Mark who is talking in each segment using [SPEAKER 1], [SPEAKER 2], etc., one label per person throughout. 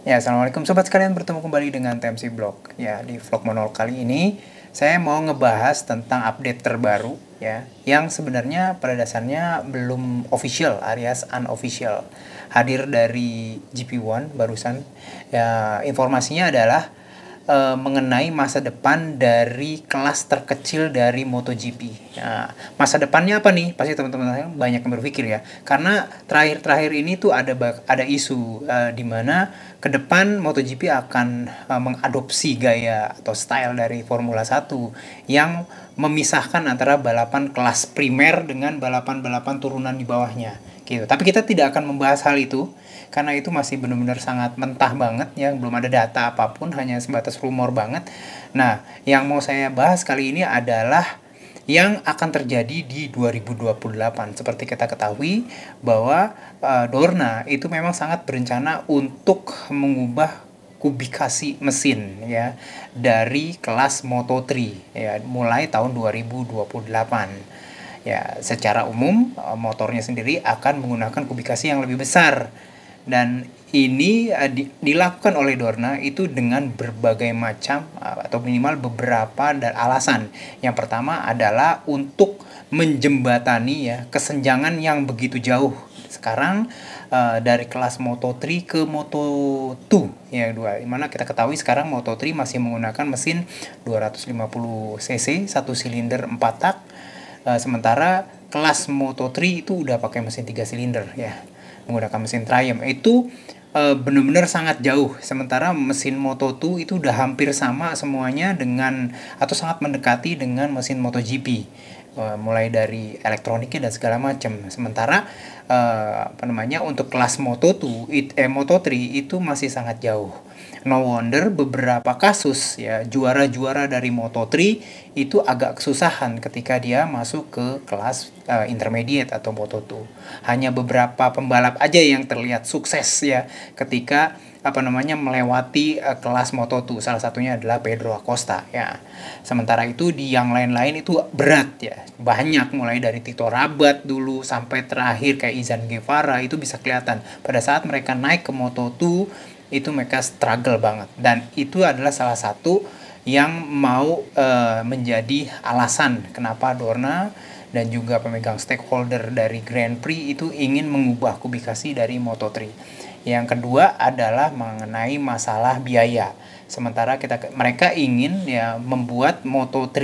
[SPEAKER 1] Ya, assalamualaikum sobat sekalian, bertemu kembali dengan TMC Blog. Ya, di vlog monol kali ini saya mau ngebahas tentang update terbaru ya, yang sebenarnya pada dasarnya belum official alias unofficial. Hadir dari GP1 barusan. Ya, informasinya adalah mengenai masa depan dari kelas terkecil dari MotoGP. Nah, masa depannya apa nih? Pasti teman-teman banyak yang berpikir ya. Karena terakhir-terakhir ini tuh ada isu di mana ke depan MotoGP akan mengadopsi gaya atau style dari Formula 1 yang memisahkan antara balapan kelas primer dengan balapan-balapan turunan di bawahnya gitu. Tapi kita tidak akan membahas hal itu karena itu masih benar-benar sangat mentah banget ya, belum ada data apapun, hanya sebatas rumor banget. Nah, yang mau saya bahas kali ini adalah yang akan terjadi di 2028. Seperti kita ketahui bahwa Dorna itu memang sangat berencana untuk mengubah kubikasi mesin ya dari kelas Moto3 ya mulai tahun 2028. Ya, secara umum motornya sendiri akan menggunakan kubikasi yang lebih besar dan ini dilakukan oleh Dorna itu dengan berbagai macam atau minimal beberapa alasan. Yang pertama adalah untuk menjembatani ya kesenjangan yang begitu jauh sekarang dari kelas Moto3 ke Moto2 ya dua. Dimana kita ketahui sekarang Moto3 masih menggunakan mesin 250 cc 1 silinder 4 tak, sementara kelas Moto3 itu udah pakai mesin 3 silinder ya, menggunakan mesin Triumph. Itu benar-benar sangat jauh. Sementara mesin Moto2 itu udah hampir sama semuanya dengan atau sangat mendekati dengan mesin MotoGP. Mulai dari elektroniknya dan segala macam. Sementara untuk kelas Moto3 itu masih sangat jauh. No wonder beberapa kasus ya juara-juara dari Moto3 itu agak kesusahan ketika dia masuk ke kelas intermediate atau Moto2. Hanya beberapa pembalap aja yang terlihat sukses ya ketika melewati kelas Moto2. Salah satunya adalah Pedro Acosta ya. Sementara itu di yang lain-lain itu berat ya. Banyak mulai dari Tito Rabat dulu sampai terakhir kayak Izan Guevara itu bisa kelihatan pada saat mereka naik ke Moto2 itu mereka struggle banget, dan itu adalah salah satu yang mau menjadi alasan kenapa Dorna dan juga pemegang stakeholder dari Grand Prix itu ingin mengubah kubikasi dari Moto3. Yang kedua adalah mengenai masalah biaya. Sementara mereka ingin ya membuat Moto3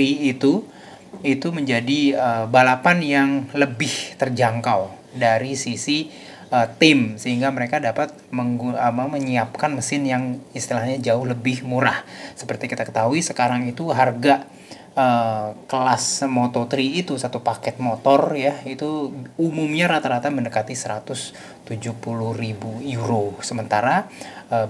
[SPEAKER 1] itu menjadi balapan yang lebih terjangkau dari sisi tim, sehingga mereka dapat menyiapkan mesin yang istilahnya jauh lebih murah. Seperti kita ketahui sekarang itu harga kelas Moto3 itu satu paket motor ya itu umumnya rata-rata mendekati 170.000 euro. Sementara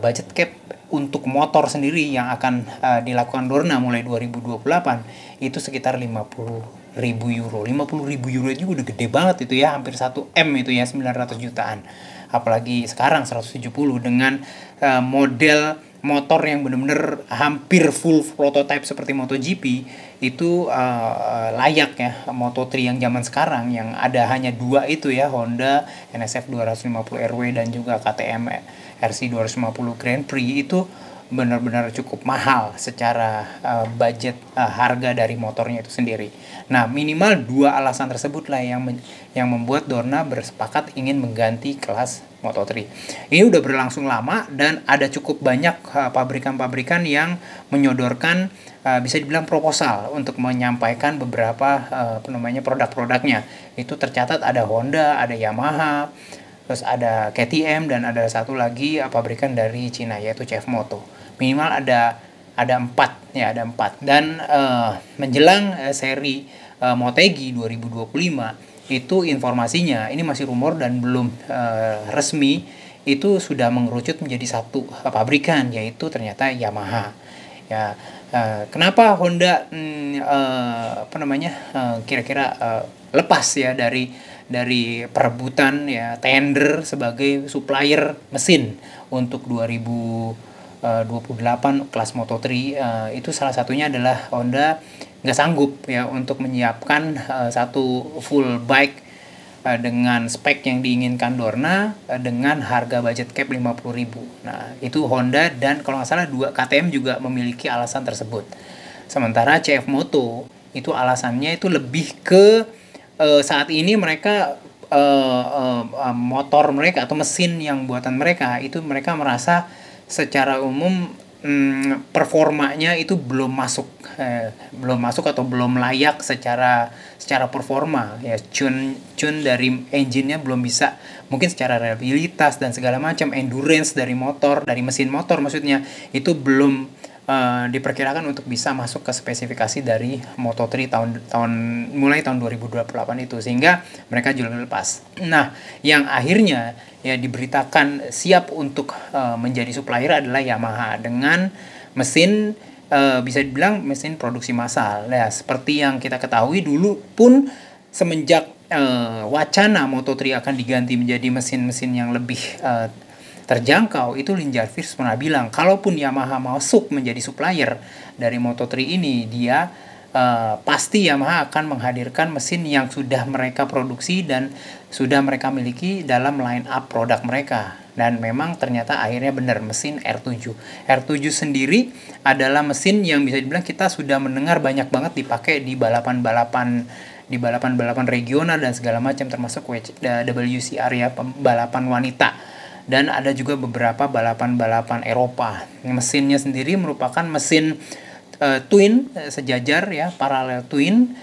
[SPEAKER 1] budget cap untuk motor sendiri yang akan dilakukan Dorna mulai 2028 itu sekitar 50.000 euro. 50.000 euro itu udah gede banget itu ya, hampir 1 M itu ya, 900 jutaan. Apalagi sekarang 170 dengan model motor yang benar-benar hampir full prototype seperti MotoGP itu layak ya. Moto3 yang zaman sekarang yang ada hanya dua itu ya, Honda NSF 250 RW dan juga KTM RC 250 Grand Prix itu benar-benar cukup mahal secara budget harga dari motornya itu sendiri. Nah, minimal dua alasan tersebut lah yang membuat Dorna bersepakat ingin mengganti kelas Moto3. Ini udah berlangsung lama dan ada cukup banyak pabrikan-pabrikan yang menyodorkan bisa dibilang proposal untuk menyampaikan beberapa produk-produknya. Itu tercatat ada Honda, ada Yamaha, terus ada KTM, dan ada satu lagi pabrikan dari Cina yaitu CF Moto. Minimal ada 4 ya, ada 4. Dan menjelang seri Motegi 2025 itu informasinya ini masih rumor dan belum resmi, itu sudah mengerucut menjadi satu pabrikan yaitu ternyata Yamaha ya. Kenapa Honda kira-kira lepas ya dari perebutan ya tender sebagai supplier mesin untuk 2028 kelas Moto3, itu salah satunya adalah Honda nggak sanggup ya untuk menyiapkan satu full bike dengan spek yang diinginkan Dorna dengan harga budget cap 50.000. Nah, itu Honda dan kalau nggak salah KTM juga memiliki alasan tersebut. Sementara CF Moto itu alasannya itu lebih ke saat ini mereka motor mereka atau mesin yang buatan mereka itu mereka merasa secara umum performanya itu belum masuk atau belum layak secara performa ya, tune dari engine-nya belum bisa, mungkin secara reliabilitas dan segala macam endurance dari mesin motor maksudnya itu belum diperkirakan untuk bisa masuk ke spesifikasi dari Moto3 mulai tahun 2028 itu, sehingga mereka jual lepas. Nah, yang akhirnya ya diberitakan siap untuk menjadi supplier adalah Yamaha dengan mesin bisa dibilang mesin produksi massal. Ya, seperti yang kita ketahui dulu pun semenjak wacana Moto3 akan diganti menjadi mesin-mesin yang lebih terjangkau, itu Lin Jarvis pernah bilang kalaupun Yamaha masuk menjadi supplier dari Moto3 ini, dia pasti Yamaha akan menghadirkan mesin yang sudah mereka produksi dan sudah mereka miliki dalam line up produk mereka. Dan memang ternyata akhirnya benar, mesin R7 sendiri adalah mesin yang bisa dibilang kita sudah mendengar banyak banget dipakai di balapan-balapan regional dan segala macam, termasuk WCR ya, balapan wanita, dan ada juga beberapa balapan Eropa. Mesinnya sendiri merupakan mesin twin sejajar ya, parallel twin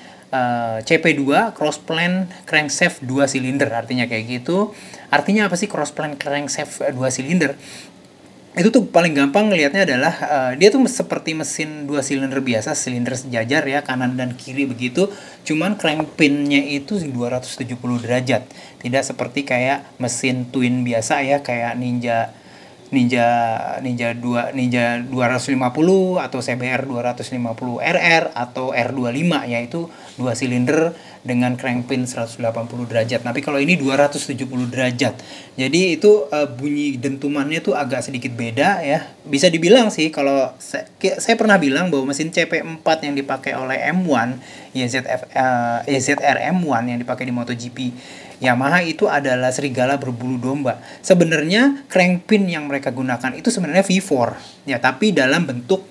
[SPEAKER 1] CP2 cross plan crankshaft 2 silinder, artinya kayak gitu. Artinya apa sih cross plan crankshaft 2 silinder? Itu tuh paling gampang ngelihatnya adalah dia tuh seperti mesin 2 silinder biasa, silinder sejajar ya, kanan dan kiri begitu, cuman crank pinnya itu 270 derajat. Tidak seperti kayak mesin twin biasa ya, kayak Ninja 250 atau CBR 250 RR atau R25, yaitu 2 silinder dengan crank pin 180 derajat. Tapi kalau ini 270 derajat. Jadi itu bunyi dentumannya tuh agak sedikit beda ya. Bisa dibilang sih, kalau saya pernah bilang bahwa mesin CP4 yang dipakai oleh M1 YZR M1 yang dipakai di MotoGP Yamaha itu adalah serigala berbulu domba. Sebenarnya crank pin yang mereka gunakan itu sebenarnya V4 ya, tapi dalam bentuk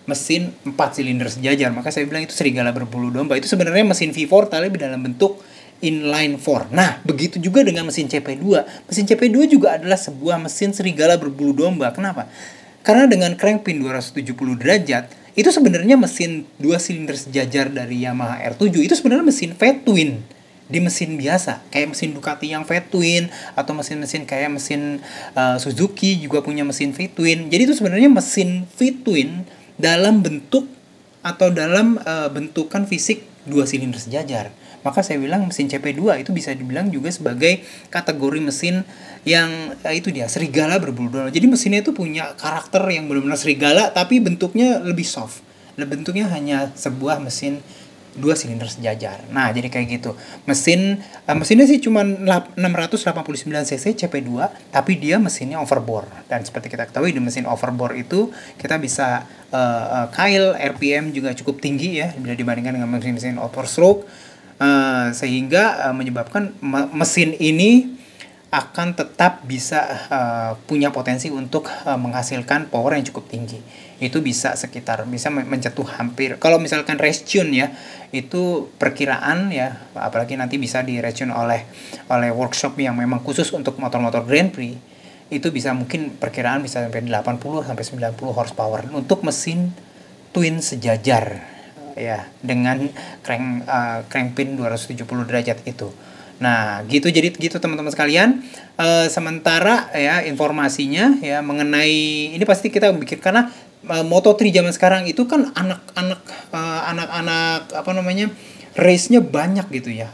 [SPEAKER 1] mesin 4 silinder sejajar. Maka saya bilang itu serigala berbulu domba. Itu sebenarnya mesin V4 tapi dalam bentuk inline 4. Nah, begitu juga dengan mesin CP2. Mesin CP2 juga adalah sebuah mesin serigala berbulu domba. Kenapa? Karena dengan crank pin 270 derajat, itu sebenarnya mesin 2 silinder sejajar dari Yamaha R7 itu sebenarnya mesin V-twin di mesin biasa, kayak mesin Ducati yang V-twin, atau mesin-mesin kayak mesin Suzuki juga punya mesin V-twin. Jadi itu sebenarnya mesin V-twin dalam bentuk atau dalam bentukan fisik 2 silinder sejajar. Maka saya bilang mesin CP2 itu bisa dibilang juga sebagai kategori mesin yang itu dia, serigala berbulu domba. Jadi mesinnya itu punya karakter yang benar-benar serigala, tapi bentuknya lebih soft. Bentuknya hanya sebuah mesin 2 silinder sejajar. Nah, jadi kayak gitu. Mesinnya sih cuma 689 cc CP2, tapi dia mesinnya overbore. Dan seperti kita ketahui di mesin overbore itu kita bisa coil RPM juga cukup tinggi ya, bila dibandingkan dengan mesin overstroke, sehingga menyebabkan mesin ini akan tetap bisa punya potensi untuk menghasilkan power yang cukup tinggi. Itu bisa mencetuh hampir, kalau misalkan race tune ya, itu perkiraan ya, apalagi nanti bisa di race tune oleh workshop yang memang khusus untuk motor-motor Grand Prix, itu bisa mungkin perkiraan bisa sampai 80 sampai 90 horsepower untuk mesin twin sejajar ya, dengan crank pin 270 derajat itu. Nah, jadi gitu teman-teman sekalian. Sementara ya informasinya ya mengenai ini pasti kita bikin, karena Moto3 zaman sekarang itu kan anak-anak race-nya banyak gitu ya.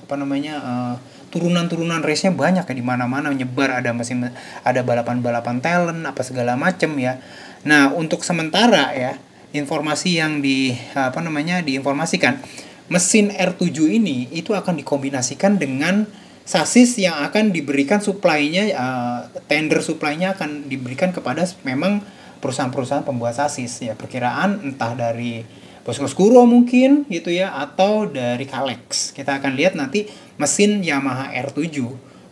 [SPEAKER 1] Turunan-turunan race-nya banyak ya, di mana-mana menyebar, ada balapan-balapan talent apa segala macam ya. Nah, untuk sementara ya, informasi yang diinformasikan, mesin R7 ini itu akan dikombinasikan dengan sasis yang akan diberikan supply-nya, tender supply-nya akan diberikan kepada memang perusahaan-perusahaan pembuat sasis ya. Perkiraan entah dari Bosco Scuro mungkin gitu ya, atau dari Kalex. Kita akan lihat nanti mesin Yamaha R7,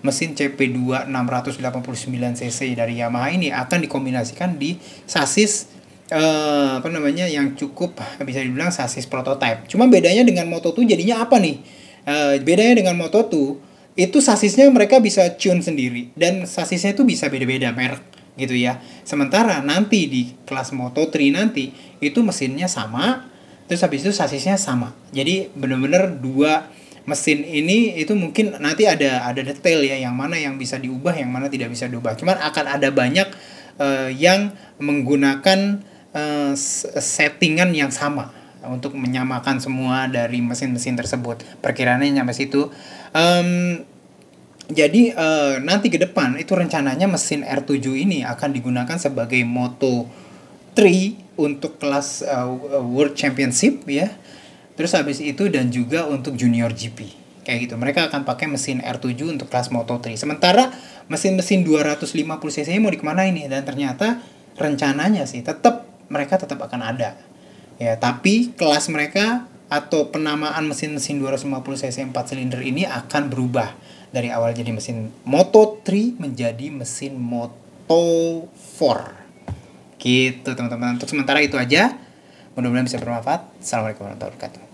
[SPEAKER 1] mesin CP2 689 cc dari Yamaha ini akan dikombinasikan di sasis yang cukup bisa dibilang sasis prototype. Cuma bedanya dengan Moto2 jadinya apa nih? Bedanya dengan Moto2 itu sasisnya mereka bisa tune sendiri dan sasisnya itu bisa beda-beda merek gitu ya. Sementara nanti di kelas Moto3 nanti itu mesinnya sama, terus habis itu sasisnya sama. Jadi benar-benar dua mesin ini itu mungkin nanti ada detail ya, yang mana yang bisa diubah, yang mana tidak bisa diubah. Cuman akan ada banyak yang menggunakan settingan yang sama untuk menyamakan semua dari mesin-mesin tersebut. Perkiraannya nyampe situ. Jadi nanti ke depan itu rencananya mesin R7 ini akan digunakan sebagai Moto3 untuk kelas World Championship ya. Terus habis itu dan juga untuk Junior GP. Kayak gitu. Mereka akan pakai mesin R7 untuk kelas Moto3. Sementara mesin-mesin 250 cc mau dikemana ini? Dan ternyata rencananya sih mereka tetap akan ada. Ya, tapi kelas mereka atau penamaan mesin-mesin 250 cc 4 silinder ini akan berubah dari awal jadi mesin Moto3 menjadi mesin Moto4. Gitu teman-teman. Untuk sementara itu aja. Mudah-mudahan bisa bermanfaat. Assalamualaikum warahmatullahi wabarakatuh.